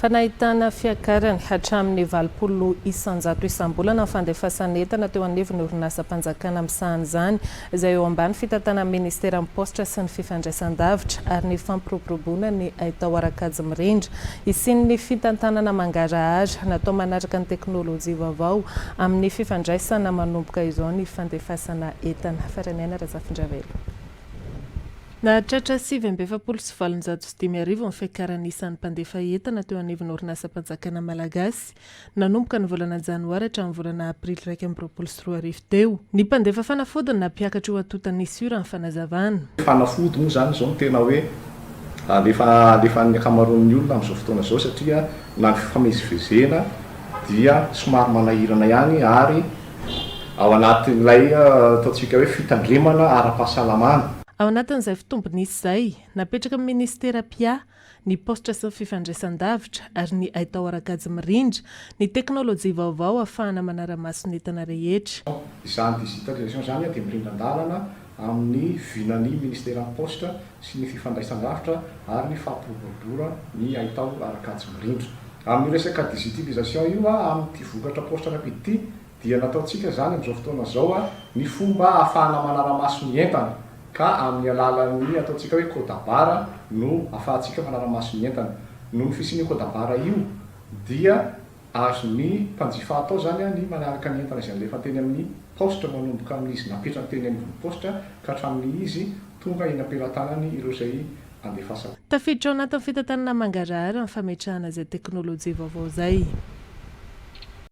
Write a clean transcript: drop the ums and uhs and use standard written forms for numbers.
Fanahitana fiakarany hatramin'ny 20 isanjato isam-bolana ny fandefasana entana teo anivon'ny orinasa mpanjakana amin'ny sahan'izany izay eo ambany fitatana ministera MPTDN sy ny fifandraisan-davitra ary ny fampiroboroboana ny atao arakajy mirindra isin'ny fitantanana mangarahara natao manaraka ny teknolojia vaovao amin'ny fifandraisana manomboka izao ny fandefasana entana. Faranena Razafindravelo. Nahatratra 7,750 ny fiakarany isan'ny mpandefa entana teo anivon'ny orinasa mpanjakana malagasy nanomboka ny volana janoary hatramin'ny volana aprily 2023 teo. Ny mpandefa fanafody nampiakatra eo antotan'ny ora ny fanazavana. Fanafody moa zany zao tena hoe alefa ny akamaroan'ny olona amin'izao fotoana zao satria na ny fifamezivezena dia somary manahirana ihany ary ao anatin'ilay ataontsika hoe fitandremana ara-pahasalamana. Ao anatin'izay fitombon'isy izay napetraka amin'ny ministera PA ny PAOSITRA sy ny fifandraisan-davitra ary ny atao arakajy mirindra ny teknolojia vaovao ahafahana manara-maso ny entana rehetra. Izany digitalisation zany dia mirindran-dalana amin'ny vinan'ny ministera PAOSITRA sy ny fifandraisan-davitra ary ny fampiroboroboana ny atao arakajy mirindra. Amin'ny resaka digitalisation io amin'ny vokatra PAOSITRA rapide dia nataontsika zany amin'izao fotoana zao ny fomba ahafahana manara-maso ny entana. Ka amin'ny alalan'ny ataontsika hoe kodabara no ahafahantsika manara-maso ny entana. Noho ny fisian'io kodabara io dia azon'ny mpanjifa atao zany ny manaraka ny entana izay alefa teny amin'ny PAOSITRA manomboka amin'izy napetraka teny amin'ny PAOSITRA ka hatramin'ny izy tonga eny ampelantanany ireo izay andefasana. Tafiditra ao anatin'ny fitantanana mangarahara ny fametrahana izay teknolojia vaovao izay.